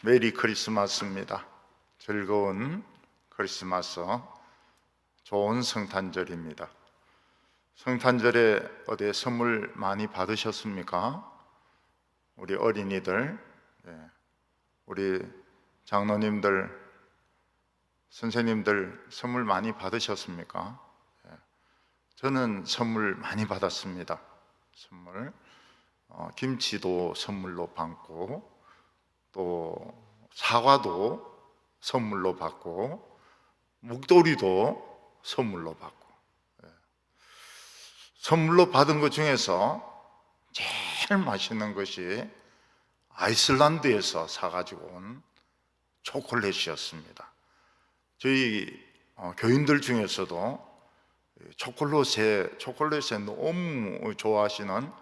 메리 크리스마스입니다. 즐거운 크리스마스, 좋은 성탄절입니다. 성탄절에 어디 선물 많이 받으셨습니까? 우리 어린이들, 우리 장로님들, 선생님들 선물 많이 받으셨습니까? 저는 선물 많이 받았습니다. 선물, 김치도 선물로 받고, 또 사과도 선물로 받고, 목도리도 선물로 받고. 선물로 받은 것 중에서 제일 맛있는 것이 아이슬란드에서 사가지고 온 초콜릿이었습니다. 저희 교인들 중에서도 초콜릿에 너무 좋아하시는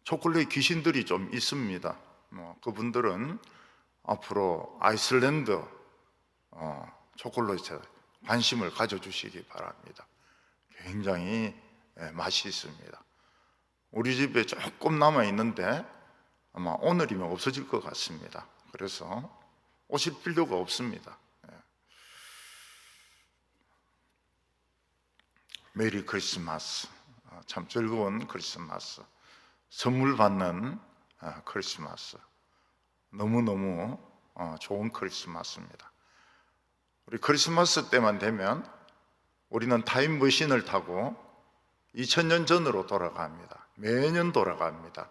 초콜릿 귀신들이 좀 있습니다. 그분들은 앞으로 아이슬란드 초콜릿에 관심을 가져주시기 바랍니다. 굉장히 맛이 있습니다. 우리 집에 조금 남아있는데 아마 오늘이면 없어질 것 같습니다. 그래서 오실 필요가 없습니다. 메리 크리스마스, 참 즐거운 크리스마스, 선물 받는 크리스마스, 너무너무 좋은 크리스마스입니다. 우리 크리스마스 때만 되면 우리는 타임머신을 타고 2000년 전으로 돌아갑니다. 매년 돌아갑니다.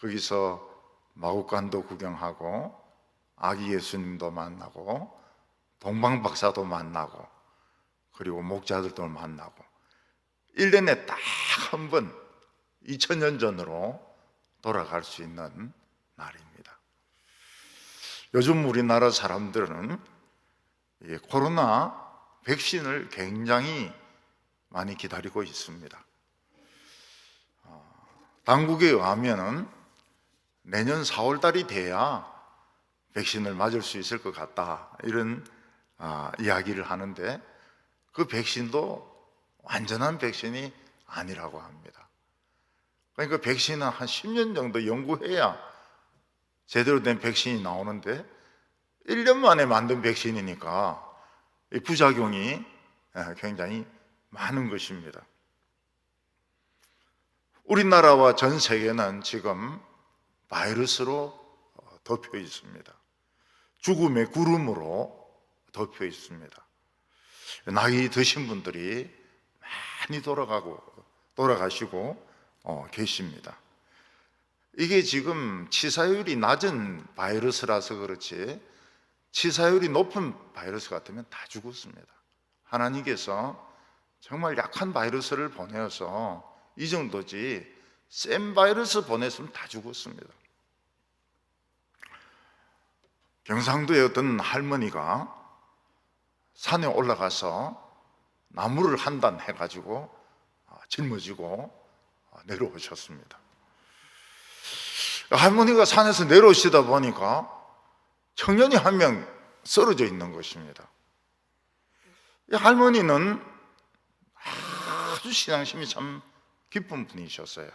거기서 마국간도 구경하고 아기 예수님도 만나고 동방박사도 만나고 그리고 목자들도 만나고 1년에 딱 한 번 2000년 전으로 돌아갈 수 있는 날입니다. 요즘 우리나라 사람들은 코로나 백신을 굉장히 많이 기다리고 있습니다. 당국에 의하면 내년 4월 달이 돼야 백신을 맞을 수 있을 것 같다, 이런 이야기를 하는데 그 백신도 완전한 백신이 아니라고 합니다. 그러니까 백신은 한 10년 정도 연구해야 제대로 된 백신이 나오는데 1년 만에 만든 백신이니까 부작용이 굉장히 많은 것입니다. 우리나라와 전 세계는 지금 바이러스로 덮여 있습니다. 죽음의 구름으로 덮여 있습니다. 나이 드신 분들이 많이 돌아가시고 계십니다. 이게 지금 치사율이 낮은 바이러스라서 그렇지 치사율이 높은 바이러스 같으면 다 죽었습니다. 하나님께서 정말 약한 바이러스를 보내어서 이 정도지 센 바이러스 보냈으면 다 죽었습니다. 경상도의 어떤 할머니가 산에 올라가서 나무를 한 단 해가지고 짊어지고 내려오셨습니다. 할머니가 산에서 내려오시다 보니까 청년이 한 명 쓰러져 있는 것입니다. 이 할머니는 아주 신앙심이 참 깊은 분이셨어요.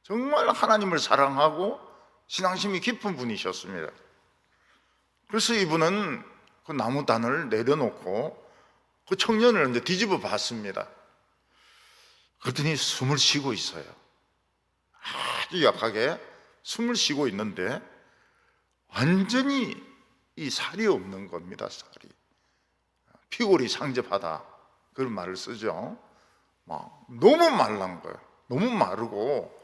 정말 하나님을 사랑하고 신앙심이 깊은 분이셨습니다. 그래서 이분은 그 나무단을 내려놓고 그 청년을 이제 뒤집어 봤습니다. 그랬더니 숨을 쉬고 있어요. 아주 약하게 숨을 쉬고 있는데 완전히 이 살이 없는 겁니다. 살이 피골이 상접하다, 그런 말을 쓰죠. 너무 말란 거예요. 너무 마르고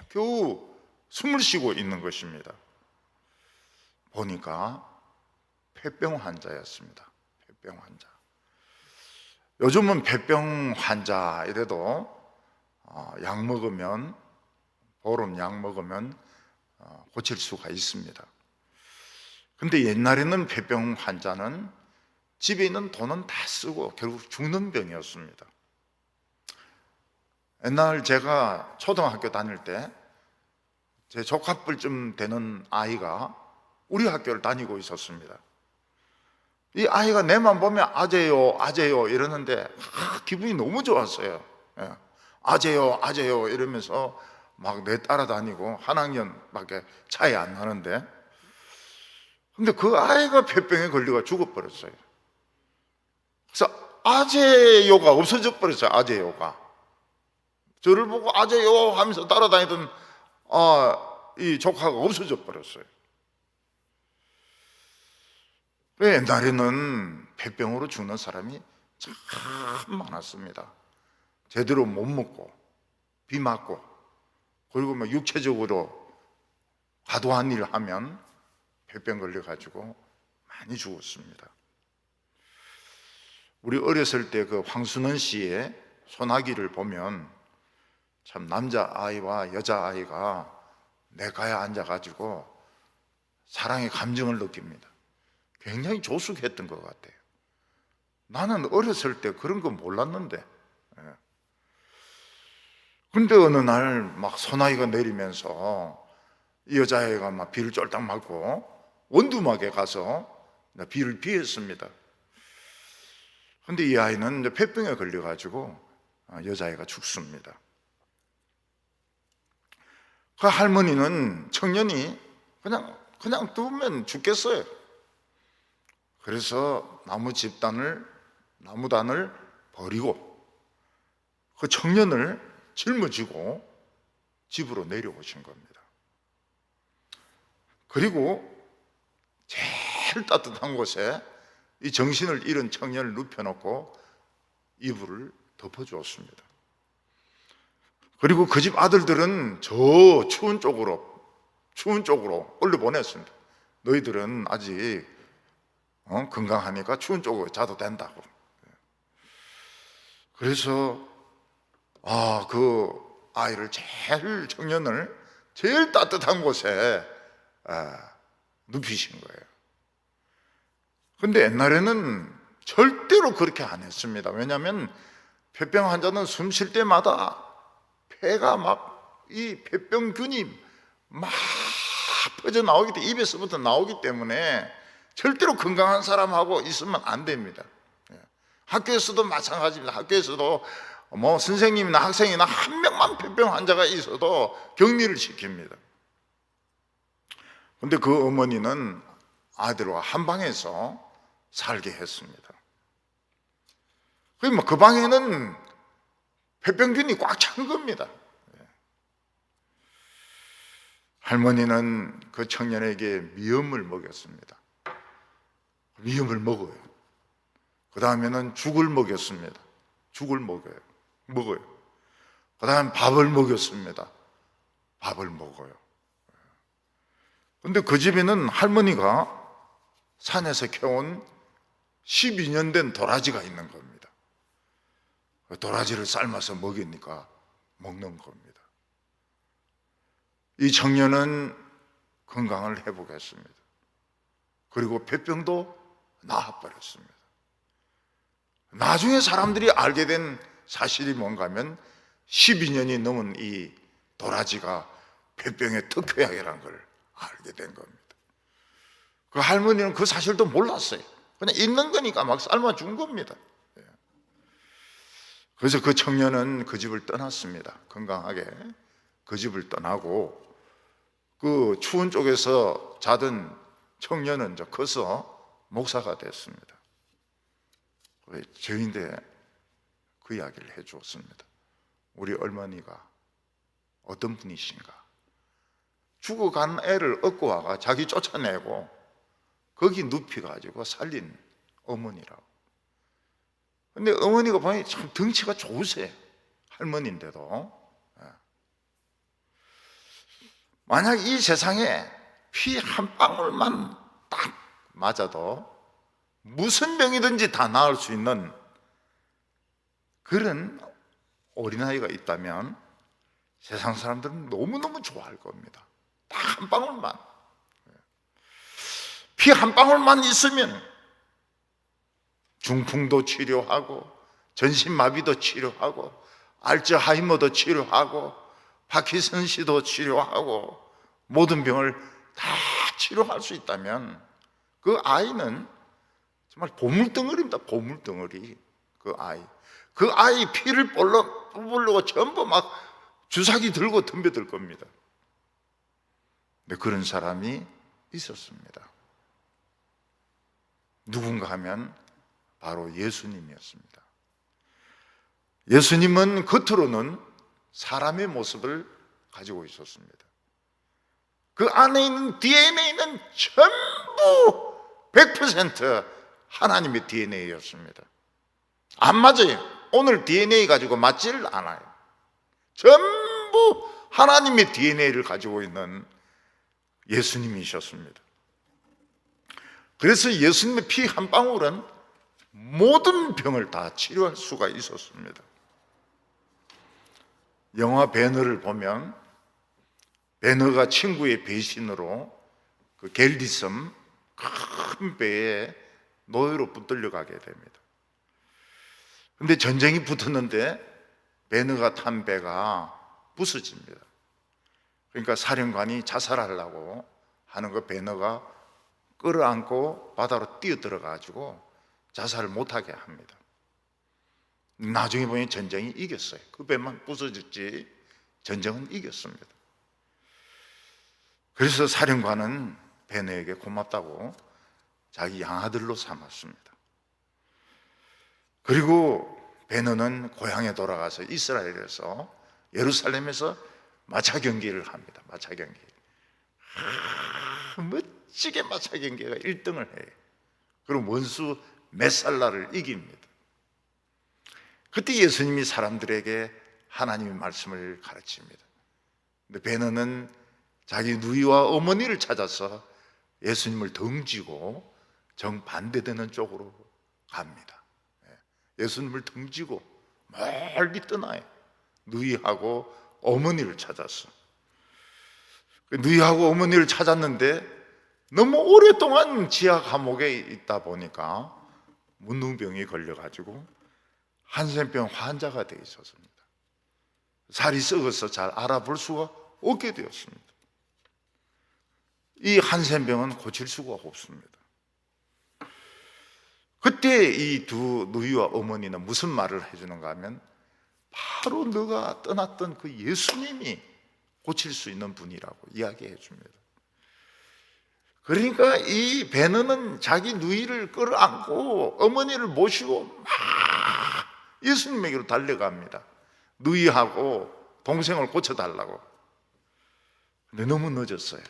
겨우 숨을 쉬고 있는 것입니다. 보니까 폐병 환자였습니다. 폐병 환자. 요즘은 폐병 환자 이래도 약 먹으면, 보름 약 먹으면 고칠 수가 있습니다. 근데 옛날에는 폐병 환자는 집에 있는 돈은 다 쓰고 결국 죽는 병이었습니다. 옛날 제가 초등학교 다닐 때 제 조카뻘쯤 되는 아이가 우리 학교를 다니고 있었습니다. 이 아이가 내만 보면 아재요 아재요 이러는데 기분이 너무 좋았어요. 아재요 아재요 이러면서 막 내 따라다니고 한 학년밖에 차이 안 나는데 근데 그 아이가 폐병에 걸려가 죽어버렸어요. 그래서 아재요가 없어져 버렸어요. 아재요가. 저를 보고 아재요 하면서 따라다니던 이 조카가 없어져 버렸어요. 옛날에는 폐병으로 죽는 사람이 참 많았습니다. 제대로 못 먹고 비 맞고, 그리고 뭐 육체적으로 과도한 일을 하면 폐병 걸려가지고 많이 죽었습니다. 우리 어렸을 때 그 황순원 씨의 소나기를 보면 참 남자아이와 여자아이가 내가에 앉아가지고 사랑의 감정을 느낍니다. 굉장히 조숙했던 것 같아요. 나는 어렸을 때 그런 거 몰랐는데, 근데 어느 날 막 소나기가 내리면서 이 여자애가 막 비를 쫄딱 맞고 원두막에 가서 비를 피했습니다. 근데 이 아이는 이제 폐병에 걸려가지고 여자애가 죽습니다. 그 할머니는 청년이 그냥 두면 죽겠어요. 그래서 나무단을 버리고 그 청년을 짊어지고 집으로 내려오신 겁니다. 그리고 제일 따뜻한 곳에 이 정신을 잃은 청년을 눕혀놓고 이불을 덮어주었습니다. 그리고 그 집 아들들은 저 추운 쪽으로 올려보냈습니다. 너희들은 아직 건강하니까 추운 쪽으로 자도 된다고. 그래서 그 아이를 청년을 제일 따뜻한 곳에 눕히신 거예요. 근데 옛날에는 절대로 그렇게 안 했습니다. 왜냐하면 폐병 환자는 숨 쉴 때마다 폐가 이 폐병균이 막 퍼져 나오기 때문에, 입에서부터 나오기 때문에 절대로 건강한 사람하고 있으면 안 됩니다. 학교에서도 마찬가지입니다. 학교에서도 뭐 선생님이나 학생이나 한 명만 폐병 환자가 있어도 격리를 시킵니다. 근데 그 어머니는 아들과 한 방에서 살게 했습니다. 그 방에는 폐병균이 꽉 찬 겁니다. 할머니는 그 청년에게 미음을 먹였습니다. 미음을 먹어요. 그 다음에는 죽을 먹였습니다. 죽을 먹어요. 그 다음에 밥을 먹였습니다. 밥을 먹어요. 근데 그 집에는 할머니가 산에서 캐온 12년 된 도라지가 있는 겁니다. 도라지를 삶아서 먹이니까 먹는 겁니다. 이 청년은 건강을 회복했습니다. 그리고 폐병도 나아버렸습니다. 나중에 사람들이 알게 된 사실이 뭔가 하면 12년이 넘은 이 도라지가 폐병의 특효약이라는 걸 알게 된 겁니다. 그 할머니는 그 사실도 몰랐어요. 그냥 있는 거니까 막 삶아준 겁니다. 그래서 그 청년은 그 집을 떠났습니다. 건강하게 그 집을 떠나고 그 추운 쪽에서 자던 청년은 이제 커서 목사가 됐습니다. 저인데 그 이야기를 해주었습니다. 우리 어머니가 어떤 분이신가? 죽어간 애를 얻고 와가 자기 쫓아내고 거기 눕혀가지고 살린 어머니라고. 근데 어머니가 보니 참 덩치가 좋으세요. 할머니인데도. 만약 이 세상에 피 한 방울만 딱 맞아도 무슨 병이든지 다 나을 수 있는 그런 어린아이가 있다면 세상 사람들은 너무너무 좋아할 겁니다. 딱 한 방울만. 피 한 방울만 있으면 중풍도 치료하고 전신마비도 치료하고 알츠하이머도 치료하고 파킨슨씨도 치료하고 모든 병을 다 치료할 수 있다면 그 아이는 정말 보물덩어리입니다. 보물덩어리. 그 아이 피를 뽑으려고 전부 막 주사기 들고 덤벼들 겁니다. 근데 그런 사람이 있었습니다. 누군가 하면 바로 예수님이었습니다. 예수님은 겉으로는 사람의 모습을 가지고 있었습니다. 그 안에 있는 DNA는 전부 100% 하나님의 DNA였습니다. 안 맞아요. 오늘 DNA 가지고 맞질 않아요. 전부 하나님의 DNA를 가지고 있는 예수님이셨습니다. 그래서 예수님의 피 한 방울은 모든 병을 다 치료할 수가 있었습니다. 영화 배너를 보면 배너가 친구의 배신으로 그 겔디섬 큰 배에 노예로 붙들려 가게 됩니다. 근데 전쟁이 붙었는데 배너가 탄 배가 부서집니다. 그러니까 사령관이 자살하려고 하는 거 배너가 끌어안고 바다로 뛰어들어가지고 자살을 못하게 합니다. 나중에 보니 전쟁이 이겼어요. 그 배만 부서졌지 전쟁은 이겼습니다. 그래서 사령관은 배너에게 고맙다고 자기 양아들로 삼았습니다. 그리고 배너는 고향에 돌아가서 이스라엘에서 예루살렘에서 마차 경기를 합니다. 마차 경기. 멋지게 마차 경기가 1등을 해요. 그럼 원수 메살라를 이깁니다. 그때 예수님이 사람들에게 하나님의 말씀을 가르칩니다. 근데 배너는 자기 누이와 어머니를 찾아서 예수님을 등지고 정반대되는 쪽으로 갑니다. 예수님을 등지고 멀리 떠나요. 누이하고 어머니를 찾았어. 누이하고 어머니를 찾았는데 너무 오랫동안 지하 감옥에 있다 보니까 문둥병이 걸려가지고 한센병 환자가 되어 있었습니다. 살이 썩어서 잘 알아볼 수가 없게 되었습니다. 이 한센병은 고칠 수가 없습니다. 그때 이 두 누이와 어머니는 무슨 말을 해주는가 하면 바로 너가 떠났던 그 예수님이 고칠 수 있는 분이라고 이야기해 줍니다. 그러니까 이 배너는 자기 누이를 끌어안고 어머니를 모시고 막 예수님에게로 달려갑니다. 누이하고 동생을 고쳐달라고. 근데 너무 늦었어요.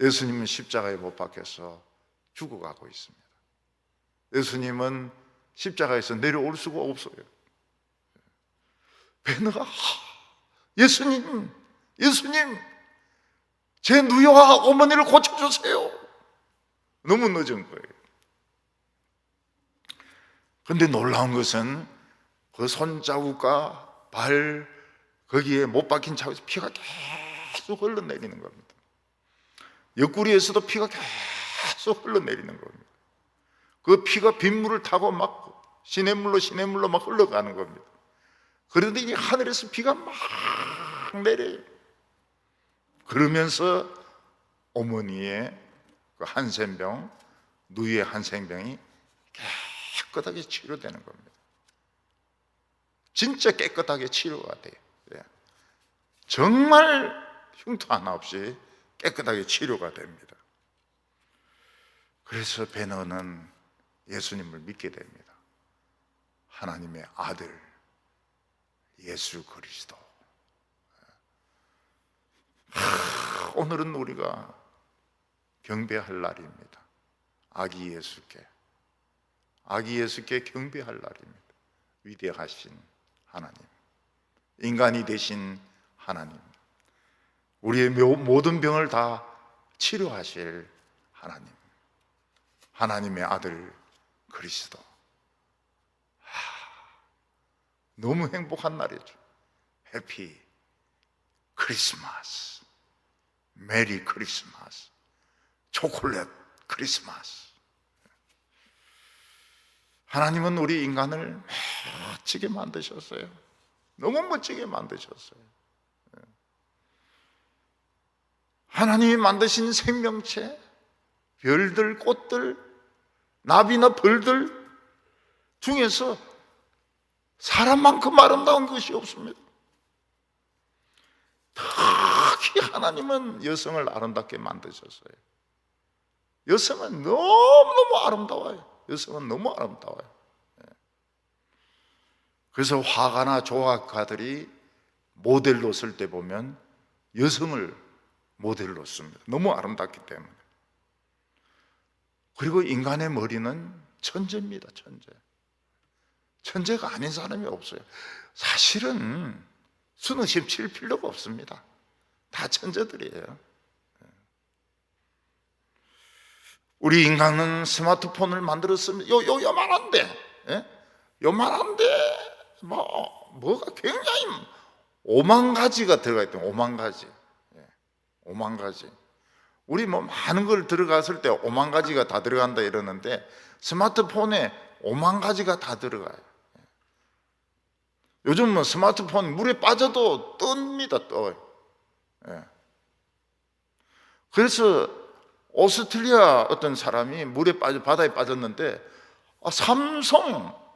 예수님은 십자가에 못 박혀서 죽어가고 있습니다. 예수님은 십자가에서 내려올 수가 없어요. 배너가 예수님 제 누이와 어머니를 고쳐주세요. 너무 늦은 거예요. 그런데 놀라운 것은 그 손자국과 발 거기에 못 박힌 자국에서 피가 계속 흘러내리는 겁니다. 옆구리에서도 피가 계속 흘러내리는 겁니다. 그 피가 빗물을 타고 막 시냇물로 막 흘러가는 겁니다. 그런데 이 하늘에서 비가 막 내려요. 그러면서 어머니의 그 한센병, 누이의 한센병이 깨끗하게 치료되는 겁니다. 진짜 깨끗하게 치료가 돼요. 정말 흉터 하나 없이 깨끗하게 치료가 됩니다. 그래서 배너는 예수님을 믿게 됩니다. 하나님의 아들 예수 그리스도. 오늘은 우리가 경배할 날입니다. 아기 예수께 경배할 날입니다. 위대하신 하나님, 인간이 되신 하나님, 우리의 모든 병을 다 치료하실 하나님, 하나님의 아들 그리스도. 너무 행복한 날이죠. 해피 크리스마스, 메리 크리스마스, 초콜릿 크리스마스. 하나님은 우리 인간을 멋지게 만드셨어요. 너무 멋지게 만드셨어요. 하나님이 만드신 생명체, 별들, 꽃들, 나비나 벌들 중에서 사람만큼 아름다운 것이 없습니다. 특히 하나님은 여성을 아름답게 만드셨어요. 여성은 너무너무 아름다워요. 여성은 너무 아름다워요. 그래서 화가나 조각가들이 모델로 쓸 때 보면 여성을 모델로 씁니다. 너무 아름답기 때문에. 그리고 인간의 머리는 천재입니다. 천재. 천재가 아닌 사람이 없어요. 사실은 수능시험 칠 필요가 없습니다. 다 천재들이에요. 우리 인간은 스마트폰을 만들었습니다. 요만한데, 요만한데, 뭐가 굉장히 5만 가지가 들어가 있던 5만 가지. 5만 가지. 우리 많은 걸 들어갔을 때 5만 가지가 다 들어간다 이러는데 스마트폰에 5만 가지가 다 들어가요. 요즘은 스마트폰 물에 빠져도 뜹니다, 떠요. 그래서 오스트리아 어떤 사람이 물에 빠져 바다에 빠졌는데 삼성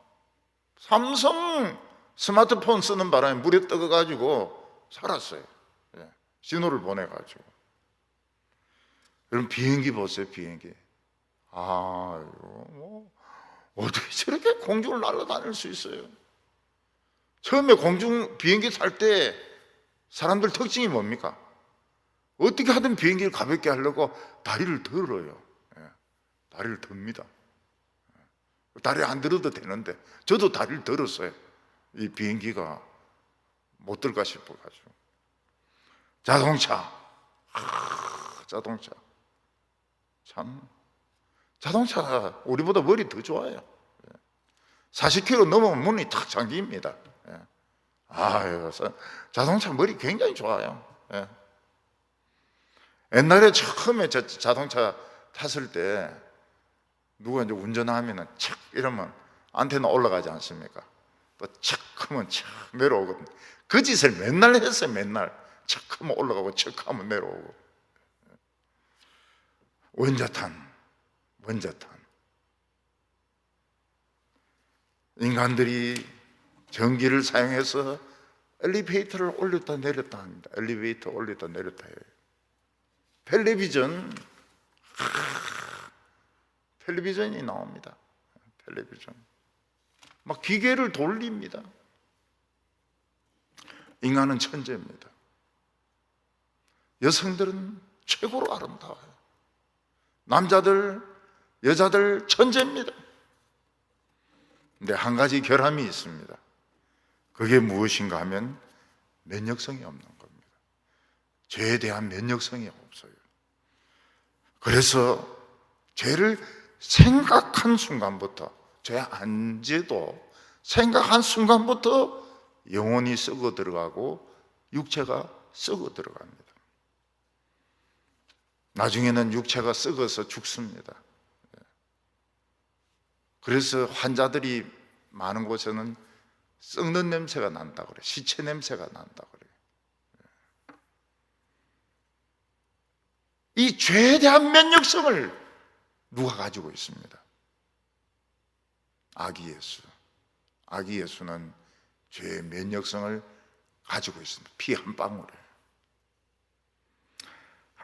스마트폰 쓰는 바람에 물에 떠가지고 살았어요. 신호를 보내가지고. 여러분 비행기 보세요, 비행기. 어떻게 저렇게 공중을 날아다닐 수 있어요? 처음에 비행기 탈 때 사람들 특징이 뭡니까? 어떻게 하든 비행기를 가볍게 하려고 다리를 들어요. 다리를 듭니다. 다리 안 들어도 되는데 저도 다리를 들었어요. 이 비행기가 못 들까 싶어가지고. 자동차 자동차가 우리보다 머리 더 좋아요. 40km 넘으면 문이 탁 잠깁니다. 자동차 머리 굉장히 좋아요. 옛날에 처음에 자동차 탔을 때 누가 이제 운전하면은 착 이러면 안테나 올라가지 않습니까? 또 착 하면 착 내려오거든요. 그 짓을 맨날 했어요. 맨날 착 하면 올라가고 착 하면 내려오고. 원자탄 인간들이 전기를 사용해서 엘리베이터를 올렸다 내렸다 합니다. 엘리베이터 올렸다 내렸다 해요. 텔레비전이 나옵니다. 텔레비전 막 기계를 돌립니다. 인간은 천재입니다. 여성들은 최고로 아름다워요. 남자들, 여자들 천재입니다. 근데 한 가지 결함이 있습니다. 그게 무엇인가 하면 면역성이 없는 겁니다. 죄에 대한 면역성이 없어요. 그래서 죄를 생각한 순간부터, 죄 안 지도 생각한 순간부터 영혼이 썩어 들어가고 육체가 썩어 들어갑니다. 나중에는 육체가 썩어서 죽습니다. 그래서 환자들이 많은 곳에는 썩는 냄새가 난다고 그래요. 시체 냄새가 난다고 그래요. 이 죄에 대한 면역성을 누가 가지고 있습니다? 아기 예수. 아기 예수는 죄의 면역성을 가지고 있습니다. 피 한 방울에.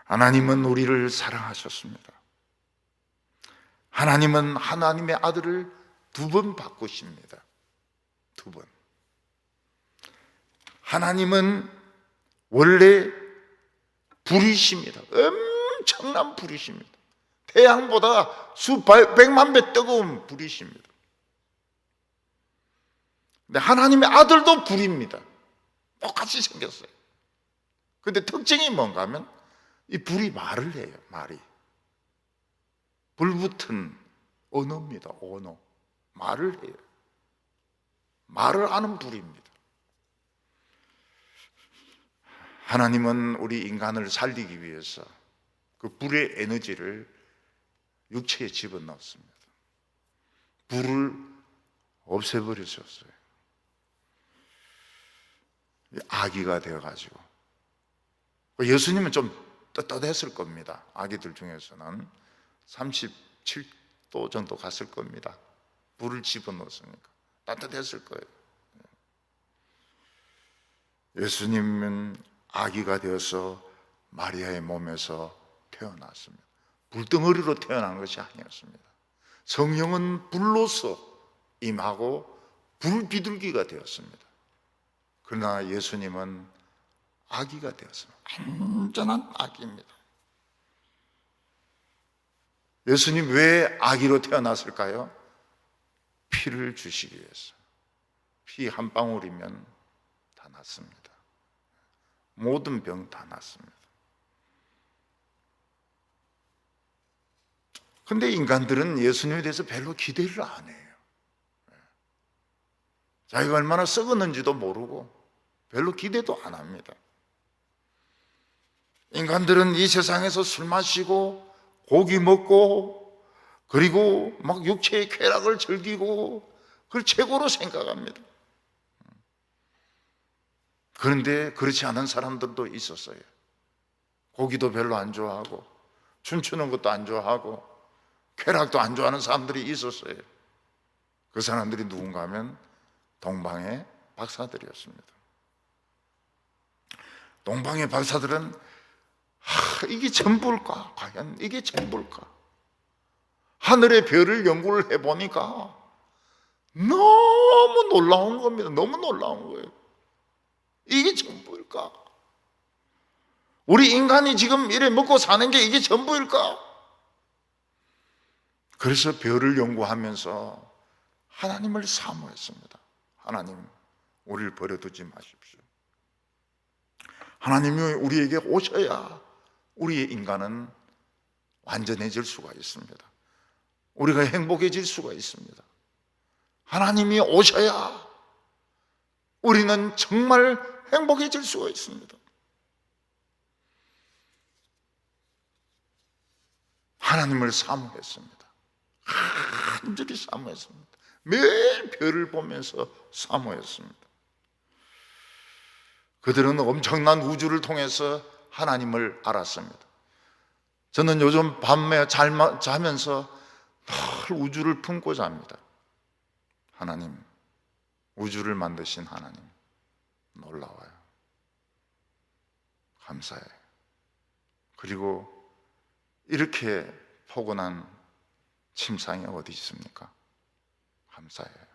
하나님은 우리를 사랑하셨습니다. 하나님은 하나님의 아들을 2번 바꾸십니다. 2번. 하나님은 원래 불이십니다. 엄청난 불이십니다. 태양보다 백만 배 뜨거운 불이십니다. 근데 하나님의 아들도 불입니다. 똑같이 생겼어요. 근데 특징이 뭔가 하면 이 불이 말을 해요. 말이. 불붙은 언어입니다. 언어. 말을 해요. 말을 하는 불입니다. 하나님은 우리 인간을 살리기 위해서 그 불의 에너지를 육체에 집어넣었습니다. 불을 없애버리셨어요. 아기가 되어가지고. 예수님은 좀 떳떳했을 겁니다. 아기들 중에서는 37도 정도 갔을 겁니다. 불을 집어넣었으니까 따뜻했을 거예요. 예수님은 아기가 되어서 마리아의 몸에서 태어났습니다. 불덩어리로 태어난 것이 아니었습니다. 성령은 불로서 임하고 불비둘기가 되었습니다. 그러나 예수님은 아기가 되었습니다. 완전한 아기입니다. 예수님 왜 아기로 태어났을까요? 피를 주시기 위해서. 피 한 방울이면 다 낫습니다. 모든 병 다 낫습니다. 근데 인간들은 예수님에 대해서 별로 기대를 안 해요. 자기가 얼마나 썩었는지도 모르고 별로 기대도 안 합니다. 인간들은 이 세상에서 술 마시고 고기 먹고 그리고 막 육체의 쾌락을 즐기고 그걸 최고로 생각합니다. 그런데 그렇지 않은 사람들도 있었어요. 고기도 별로 안 좋아하고 춤추는 것도 안 좋아하고 쾌락도 안 좋아하는 사람들이 있었어요. 그 사람들이 누군가 하면 동방의 박사들이었습니다. 동방의 박사들은 이게 전부일까? 과연 이게 전부일까? 하늘의 별을 연구를 해보니까 너무 놀라운 겁니다. 너무 놀라운 거예요. 이게 전부일까? 우리 인간이 지금 이래 먹고 사는 게 이게 전부일까? 그래서 별을 연구하면서 하나님을 사모했습니다. 하나님, 우리를 버려두지 마십시오. 하나님이 우리에게 오셔야 우리의 인간은 완전해질 수가 있습니다. 우리가 행복해질 수가 있습니다. 하나님이 오셔야 우리는 정말 행복해질 수가 있습니다. 하나님을 사모했습니다. 간절히 사모했습니다. 매일 별을 보면서 사모했습니다. 그들은 엄청난 우주를 통해서 하나님을 알았습니다. 저는 요즘 밤에 자면서 늘 우주를 품고 잡니다. 하나님, 우주를 만드신 하나님, 놀라워요. 감사해요. 그리고 이렇게 포근한 침상이 어디 있습니까? 감사해요.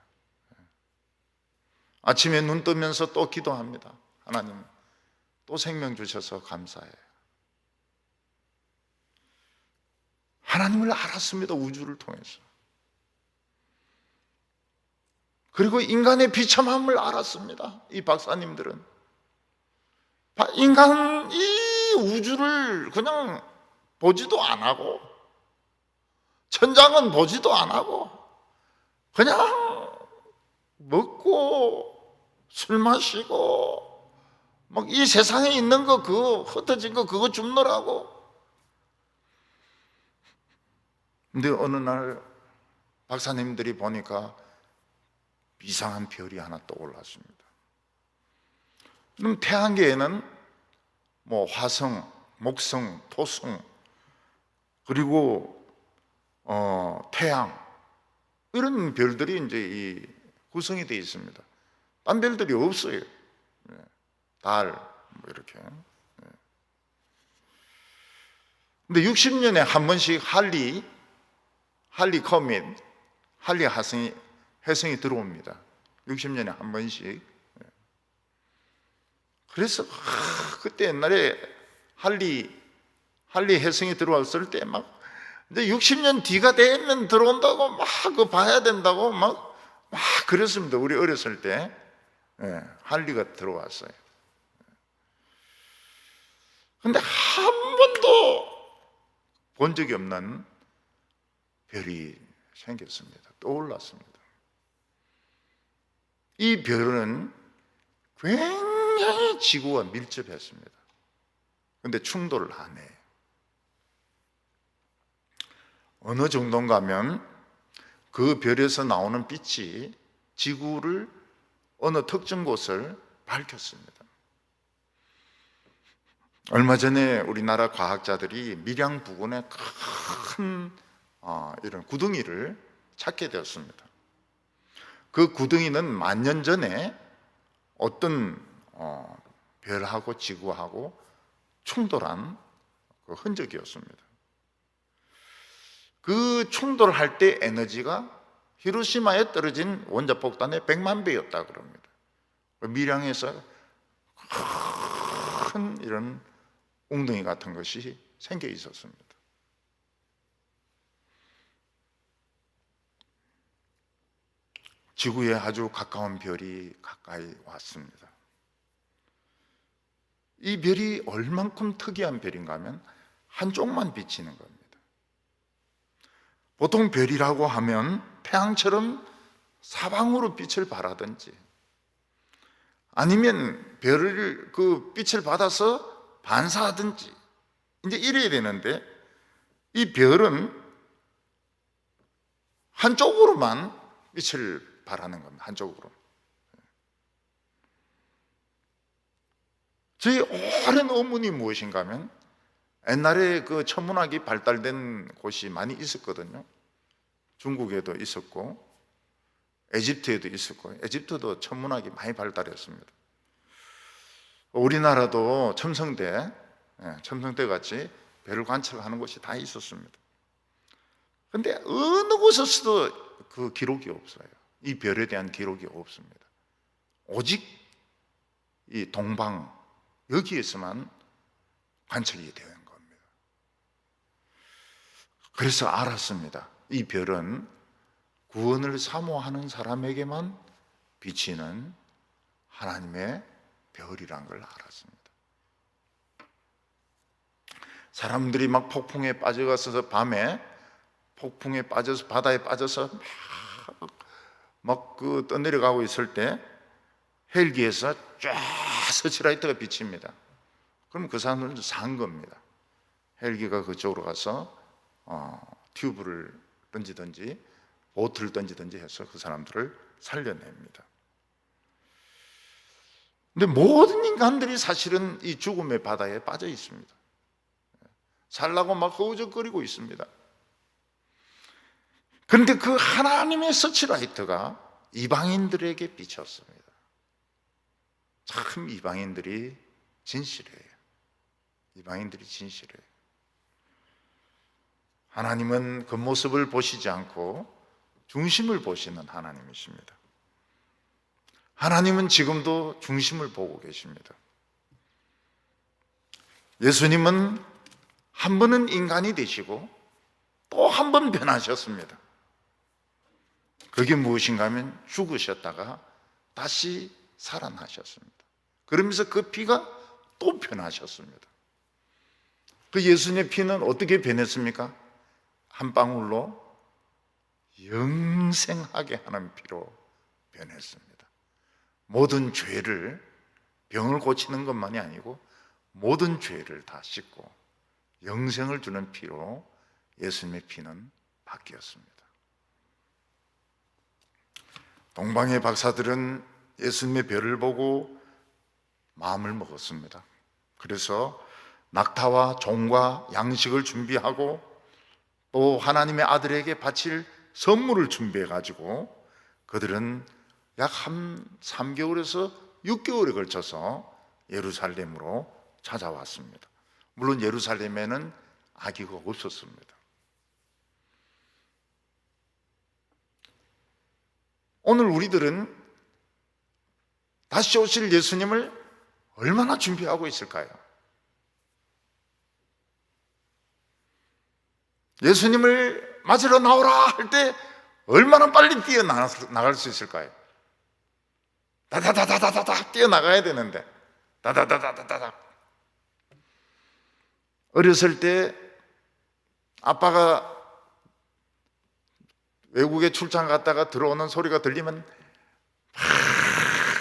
아침에 눈 뜨면서 또 기도합니다. 하나님, 또 생명 주셔서 감사해요. 하나님을 알았습니다. 우주를 통해서. 그리고 인간의 비참함을 알았습니다. 이 박사님들은 인간 이 우주를 그냥 보지도 안 하고 천장은 보지도 안 하고 그냥 먹고 술 마시고 막 이 세상에 있는 거 그거 흩어진 거 그거 줍느라고. 근데 어느 날 박사님들이 보니까 이상한 별이 하나 떠올랐습니다. 그럼 태양계에는 뭐 화성, 목성, 토성 그리고 태양 이런 별들이 이제 이 구성이 되어 있습니다. 딴 별들이 없어요. 달 뭐 이렇게. 근데 60년에 한 번씩 할리 커밋, 할리 혜성이 들어옵니다. 60년에 한 번씩. 그래서 그때 옛날에 할리 혜성이 들어왔을 때 막 이제 60년 뒤가 되면 들어온다고 막 그거 봐야 된다고 막 그랬습니다. 우리 어렸을 때 할리가 들어왔어요. 근데 한 번도 본 적이 없는 별이 생겼습니다. 떠올랐습니다. 이 별은 굉장히 지구와 밀접했습니다. 그런데 충돌을 안 해요. 어느 정도인가 하면 그 별에서 나오는 빛이 지구를 어느 특정 곳을 밝혔습니다. 얼마 전에 우리나라 과학자들이 밀양 부근에 큰 이런 구덩이를 찾게 되었습니다. 그 구덩이는 10,000년 전에 어떤 별하고 지구하고 충돌한 그 흔적이었습니다. 그 충돌할 때 에너지가 히로시마에 떨어진 원자폭탄의 100만 배였다 그럽니다. 밀양에서 큰 이런 웅덩이 같은 것이 생겨 있었습니다. 지구에 아주 가까운 별이 가까이 왔습니다. 이 별이 얼만큼 특이한 별인가 하면 한쪽만 비치는 겁니다. 보통 별이라고 하면 태양처럼 사방으로 빛을 발하든지 아니면 별을 그 빛을 받아서 반사하든지 이제 이래야 되는데, 이 별은 한쪽으로만 빛을 발하는 겁니다. 한쪽으로. 저희 오랜 의문이 무엇인가 하면, 옛날에 그 천문학이 발달된 곳이 많이 있었거든요. 중국에도 있었고 에집트에도 있었고, 에집트도 천문학이 많이 발달했습니다. 우리나라도 첨성대 같이 별을 관측하는 곳이 다 있었습니다. 그런데 어느 곳에서도 그 기록이 없어요. 이 별에 대한 기록이 없습니다. 오직 이 동방 여기에서만 관측이 되는 겁니다. 그래서 알았습니다. 이 별은 구원을 사모하는 사람에게만 비치는 하나님의 별이란 걸 알았습니다. 사람들이 막 폭풍에 빠져가서 밤에 폭풍에 빠져서 바다에 빠져서 막 그 떠내려가고 있을 때 헬기에서 쫙 서치라이트가 비칩니다. 그럼 그 사람들은 산 겁니다. 헬기가 그쪽으로 가서 튜브를 던지든지 보트를 던지든지 해서 그 사람들을 살려냅니다. 근데 모든 인간들이 사실은 이 죽음의 바다에 빠져 있습니다. 살라고 막 허우적거리고 있습니다. 그런데 그 하나님의 서치라이트가 이방인들에게 비쳤습니다. 참 이방인들이 진실해요. 이방인들이 진실해요. 하나님은 겉모습을 보시지 않고 중심을 보시는 하나님이십니다. 하나님은 지금도 중심을 보고 계십니다. 예수님은 한 번은 인간이 되시고 또 한 번 변하셨습니다. 그게 무엇인가 하면 죽으셨다가 다시 살아나셨습니다. 그러면서 그 피가 또 변하셨습니다. 그 예수님의 피는 어떻게 변했습니까? 한 방울로 영생하게 하는 피로 변했습니다. 모든 죄를, 병을 고치는 것만이 아니고 모든 죄를 다 씻고 영생을 주는 피로 예수님의 피는 바뀌었습니다. 동방의 박사들은 예수님의 별을 보고 마음을 먹었습니다. 그래서 낙타와 종과 양식을 준비하고 또 하나님의 아들에게 바칠 선물을 준비해 가지고 그들은 약 한 3개월에서 6개월에 걸쳐서 예루살렘으로 찾아왔습니다. 물론 예루살렘에는 아기가 없었습니다. 오늘 우리들은 다시 오실 예수님을 얼마나 준비하고 있을까요? 예수님을 맞으러 나오라 할 때 얼마나 빨리 뛰어나갈 수 있을까요? 다다다다다다 뛰어나가야 되는데 다다다다다다. 어렸을 때 아빠가 외국에 출장 갔다가 들어오는 소리가 들리면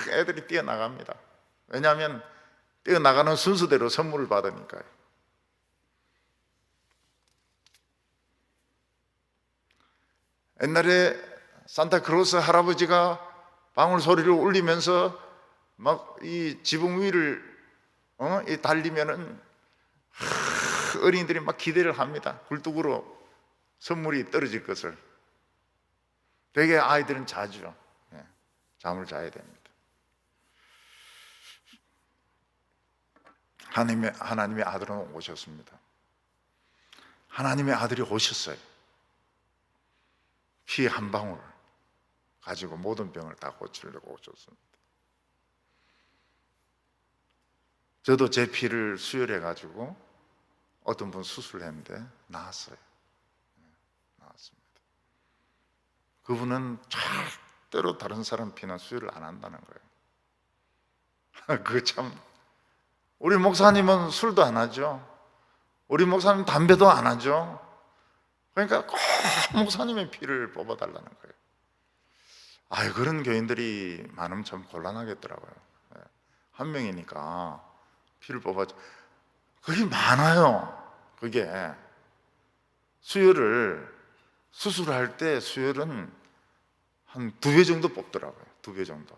애들이 뛰어나갑니다. 왜냐하면 뛰어나가는 순서대로 선물을 받으니까요. 옛날에 산타크로스 할아버지가 방울 소리를 울리면서 막 이 지붕 위를 달리면은 어린이들이 막 기대를 합니다. 굴뚝으로 선물이 떨어질 것을. 되게 아이들은 자죠. 잠을 자야 됩니다. 하나님의 아들은 오셨습니다. 하나님의 아들이 오셨어요. 피 한 방울 가지고 모든 병을 다 고치려고 오셨습니다. 저도 제 피를 수혈해 가지고 어떤 분 수술했는데 나았어요. 나았습니다. 그분은 절대로 다른 사람 피는 수혈을 안 한다는 거예요. 그 참, 우리 목사님은 술도 안 하죠. 우리 목사님 담배도 안 하죠. 그러니까 꼭 목사님의 피를 뽑아달라는 거예요. 그런 교인들이 많으면 참 곤란하겠더라고요. 한 명이니까 피를 뽑아줘. 그게 많아요. 그게 수술할 때 수혈은 한 2배 정도 뽑더라고요. 2배 정도.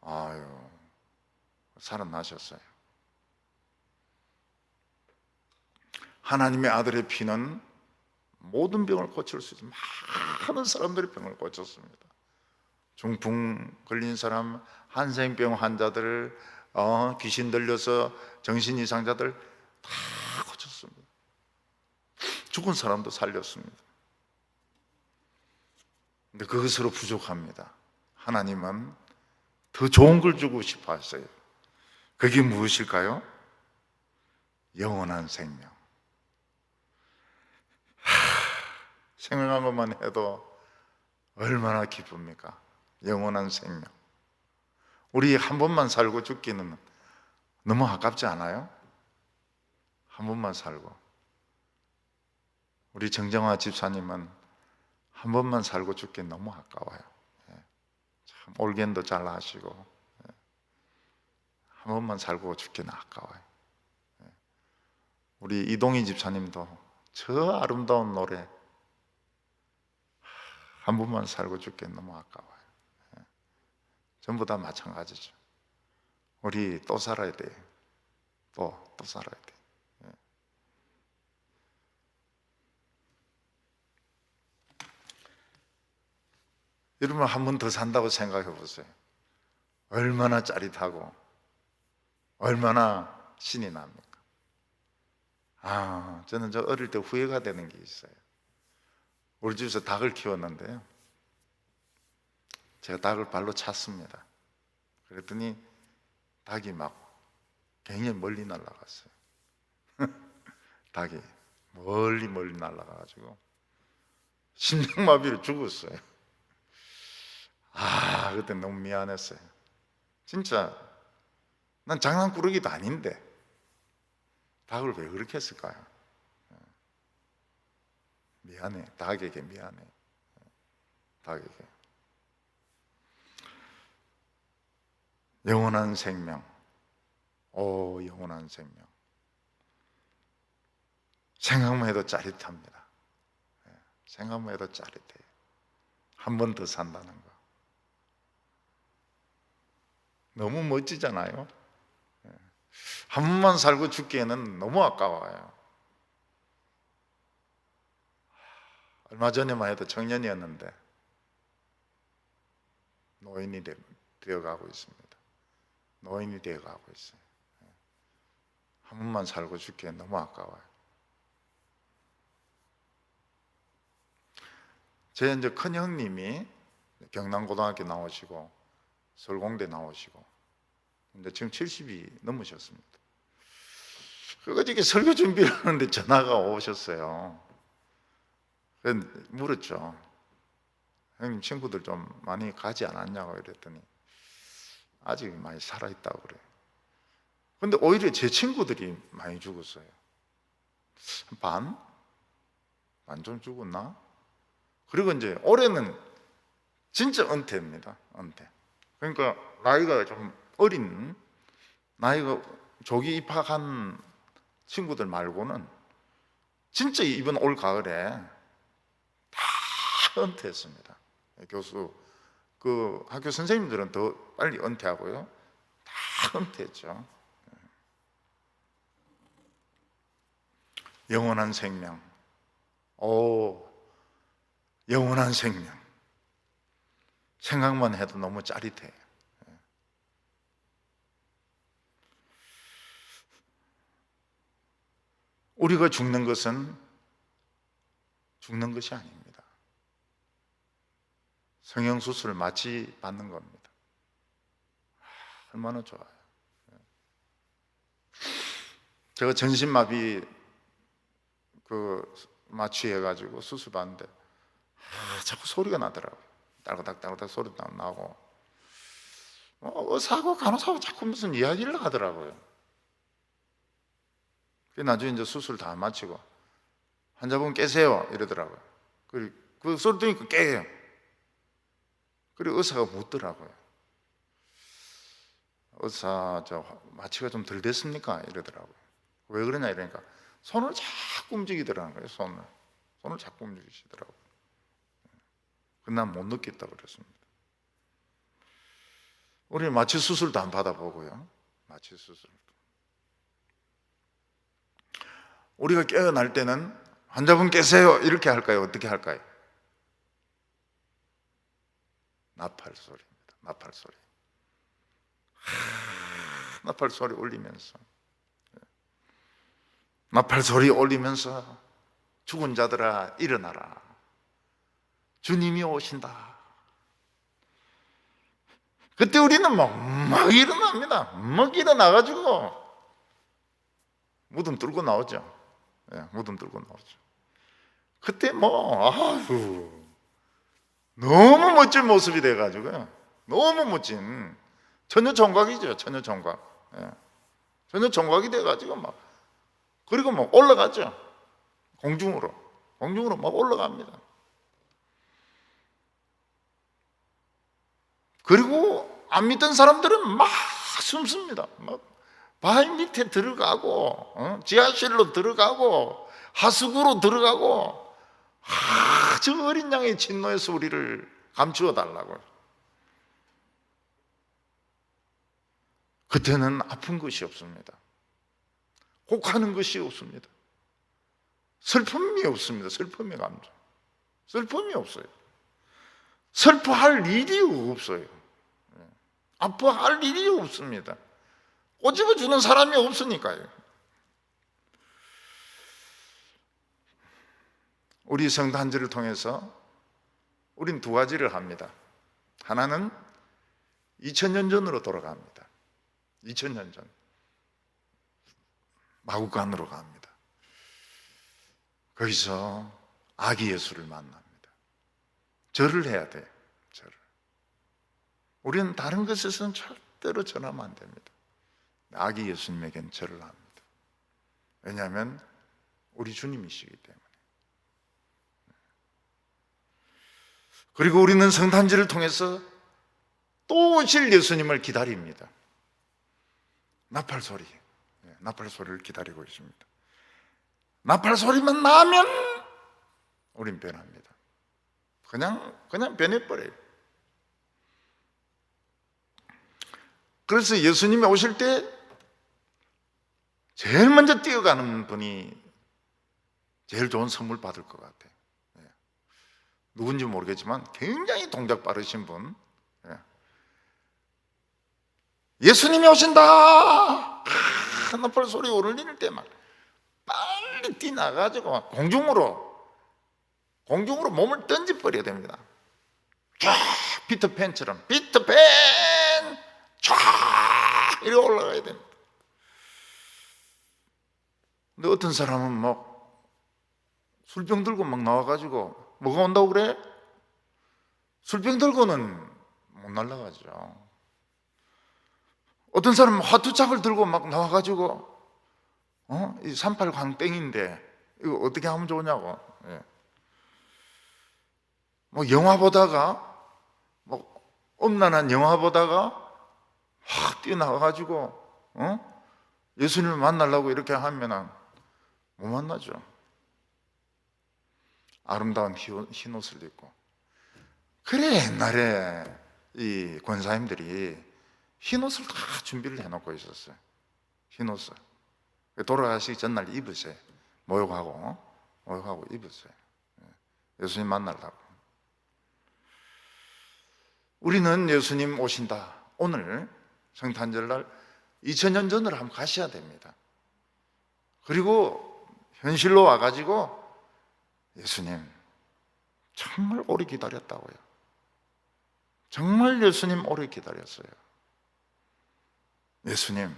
아유, 살아나셨어요. 하나님의 아들의 피는 모든 병을 고칠 수 있어요. 많은 사람들의 병을 고쳤습니다. 중풍 걸린 사람, 한생병 환자들, 귀신 들려서 정신 이상자들 다 고쳤습니다. 죽은 사람도 살렸습니다. 근데 그것으로 부족합니다. 하나님은 더 좋은 걸 주고 싶어 하세요. 그게 무엇일까요? 영원한 생명. 생각한 것만 해도 얼마나 기쁩니까? 영원한 생명. 우리 한 번만 살고 죽기는 너무 아깝지 않아요? 한 번만 살고. 우리 정정화 집사님은 한 번만 살고 죽기 너무 아까워요. 참 올겐도 잘 하시고 한 번만 살고 죽기는 아까워요. 우리 이동희 집사님도 저 아름다운 노래 한 번만 살고 죽기 너무 아까워요. 전부 다 마찬가지죠. 우리 또 살아야 돼요. 또 살아야 돼요. 여러분 한 번 더 산다고 생각해 보세요. 얼마나 짜릿하고 얼마나 신이 납니까? 저는 저 어릴 때 후회가 되는 게 있어요. 우리 집에서 닭을 키웠는데요, 제가 닭을 발로 찼습니다. 그랬더니 닭이 막 굉장히 멀리 날아갔어요. 닭이 멀리 날아가가지고 심장마비로 죽었어요. 그때 너무 미안했어요. 진짜 난 장난꾸러기도 아닌데 닭을 왜 그렇게 했을까요? 미안해. 닭에게 미안해. 닭에게. 영원한 생명. 영원한 생명. 생각만 해도 짜릿합니다. 생각만 해도 짜릿해요. 한 번 더 산다는 거. 너무 멋지잖아요. 한 번만 살고 죽기에는 너무 아까워요. 얼마 전에만 해도 청년이었는데 노인이 되어가고 있습니다. 노인이 되어가고 있어요. 한 번만 살고 죽기엔 너무 아까워요. 제 이제 큰 형님이 경남고등학교 나오시고 서울공대 나오시고 근데 지금 70이 넘으셨습니다. 그저께 설교 준비를 하는데 전화가 오셨어요. 그래서 물었죠. 형님 친구들 좀 많이 가지 않았냐고 이랬더니 아직 많이 살아있다고 그래요. 근데 오히려 제 친구들이 많이 죽었어요. 반 좀 죽었나? 그리고 이제 올해는 진짜 은퇴입니다. 은퇴. 그러니까 나이가 좀 어린, 나이가 조기 입학한 친구들 말고는 진짜 이번 올 가을에 다 은퇴했습니다. 교수, 그 학교 선생님들은 더 빨리 은퇴하고요. 다 은퇴했죠. 영원한 생명. 영원한 생명. 생각만 해도 너무 짜릿해요. 우리가 죽는 것은 죽는 것이 아닙니다. 성형수술 마취 받는 겁니다. 얼마나 좋아요. 제가 전신마비 마취해가지고 수술 받는데 자꾸 소리가 나더라고요. 딸그닥 소리도 나고 의사하고 간호사하고 자꾸 무슨 이야기를 하더라고요. 나중에 이제 수술 다 마치고 환자분 깨세요 이러더라고요. 그 소리 들으니까 깨요. 그리고 의사가 묻더라고요. 의사, 마취가 좀 덜 됐습니까? 이러더라고요. 왜 그러냐 이러니까 손을 자꾸 움직이더라는 거예요. 손을 자꾸 움직이시더라고요. 난 못 느꼈다고 그랬습니다. 우리 마취 수술도 안 받아보고요. 마취 수술도. 우리가 깨어날 때는 환자분 깨세요 이렇게 할까요? 어떻게 할까요? 나팔 소리입니다. 나팔 소리. 나팔 소리 울리면서 나팔 소리 울리면서 죽은 자들아 일어나라. 주님이 오신다. 그때 우리는 막 일어납니다. 막 일어나가지고 무덤 뚫고 나오죠. 무덤 뚫고 나오죠. 그때 아유, 너무 멋진 모습이 돼가지고요. 너무 멋진 처녀 총각이죠. 처녀 총각. 처녀 총각이 돼가지고 그리고 올라가죠. 공중으로 막 올라갑니다. 그리고 안 믿던 사람들은 막 숨습니다. 발 밑에 들어가고 지하실로 들어가고 하수구로 들어가고 저 어린 양의 진노에서 우리를 감추어 달라고요. 그때는 아픈 것이 없습니다. 혹하는 것이 없습니다. 슬픔이 없습니다. 슬픔의 감정. 슬픔이 없어요. 슬퍼할 일이 없어요. 아파할 일이 없습니다. 꼬집어 주는 사람이 없으니까요. 우리 성탄절을 통해서 우린 두 가지를 합니다. 하나는 2000년 전으로 돌아갑니다. 2000년 전 마구간으로 갑니다. 거기서 아기 예수를 만납니다. 절을 해야 돼요. 절을. 우리는 다른 것에서는 절대로 절하면 안 됩니다. 아기 예수님에겐 절을 합니다. 왜냐하면 우리 주님이시기 때문에. 그리고 우리는 성탄절을 통해서 또 오실 예수님을 기다립니다. 나팔 소리를 기다리고 있습니다. 나팔 소리만 나면 우린 변합니다. 그냥 변해버려요. 그래서 예수님이 오실 때 제일 먼저 뛰어가는 분이 제일 좋은 선물 받을 것 같아요. 누군지 모르겠지만 굉장히 동작 빠르신 분. 예수님이 오신다! 나팔 소리 울릴 때 막 빨리 뛰나가지고 공중으로 몸을 던져버려야 됩니다. 쫙 피터팬처럼 피터팬 쫙 이렇게 올라가야 됩니다. 근데 어떤 사람은 술병 들고 나와가지고 뭐가 온다고 그래? 술병 들고는 못 날아가죠. 어떤 사람은 화투짝을 들고 나와가지고 이 38 광땡인데 이거 어떻게 하면 좋으냐고. 영화 보다가 엄난한 영화 보다가 뛰어나가가지고 예수님을 만나려고 이렇게 하면 못 만나죠. 아름다운 흰 옷을 입고. 그래 옛날에 이 권사님들이 흰 옷을 다 준비를 해놓고 있었어요. 흰 옷을 돌아가시기 전날 입으세요. 모욕하고 입으세요. 예수님 만나려고. 우리는 예수님 오신다. 오늘 성탄절날 2000년 전으로 한번 가셔야 됩니다. 그리고 현실로 와가지고 예수님 정말 오래 기다렸다고요. 정말 예수님 오래 기다렸어요. 예수님,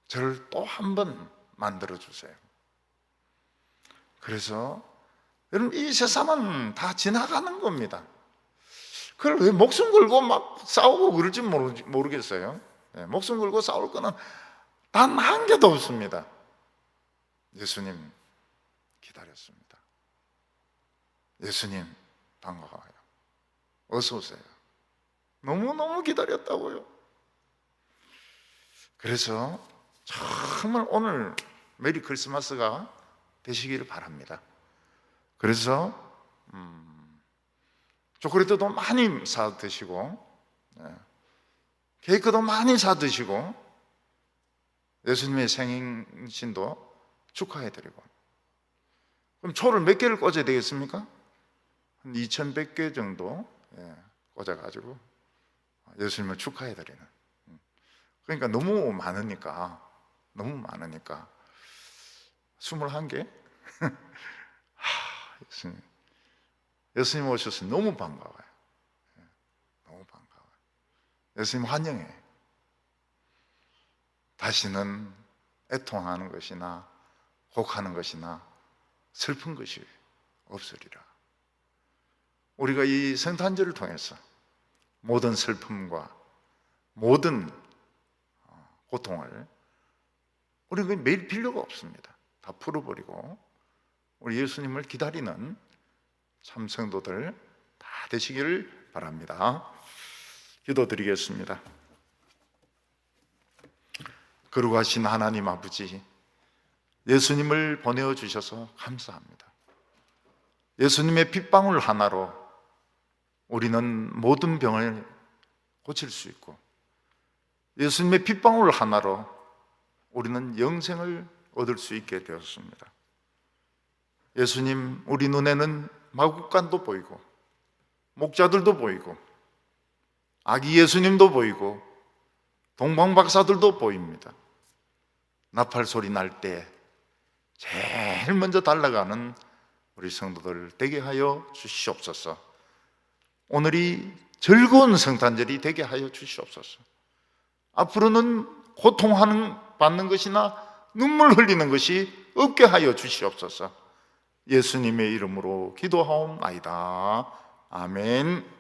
저를 또 한 번 만들어주세요. 그래서 여러분, 이 세상은 다 지나가는 겁니다. 그걸 왜 목숨 걸고 막 싸우고 그럴지 모르겠어요. 목숨 걸고 싸울 거는 단 한 개도 없습니다. 예수님 기다렸습니다. 예수님 반가워요. 어서 오세요. 너무너무 기다렸다고요. 그래서 정말 오늘 메리 크리스마스가 되시기를 바랍니다. 그래서 초콜릿도 많이 사 드시고 케이크도 많이 사 드시고 예수님의 생신도 축하해 드리고, 그럼 초를 몇 개를 꽂아야 되겠습니까? 한 2100개 정도 꽂아가지고 예수님을 축하해 드리는. 그러니까 너무 많으니까 21개? 예수님 오셔서 너무 반가워요. 너무 반가워요. 예수님 환영해. 다시는 애통하는 것이나 곡하는 것이나 슬픈 것이 없으리라. 우리가 이 성탄절을 통해서 모든 슬픔과 모든 고통을 우리는 매일 필요가 없습니다. 다 풀어버리고 우리 예수님을 기다리는 참 성도들 다 되시기를 바랍니다. 기도드리겠습니다. 거룩하신 하나님 아버지, 예수님을 보내어 주셔서 감사합니다. 예수님의 핏방울 하나로 우리는 모든 병을 고칠 수 있고, 예수님의 핏방울 하나로 우리는 영생을 얻을 수 있게 되었습니다. 예수님, 우리 눈에는 마국간도 보이고 목자들도 보이고 아기 예수님도 보이고 동방박사들도 보입니다. 나팔 소리 날 때 제일 먼저 달려가는 우리 성도들 되게 하여 주시옵소서. 오늘이 즐거운 성탄절이 되게 하여 주시옵소서. 앞으로는 고통받는 것이나 눈물 흘리는 것이 없게 하여 주시옵소서. 예수님의 이름으로 기도하옵나이다. 아멘.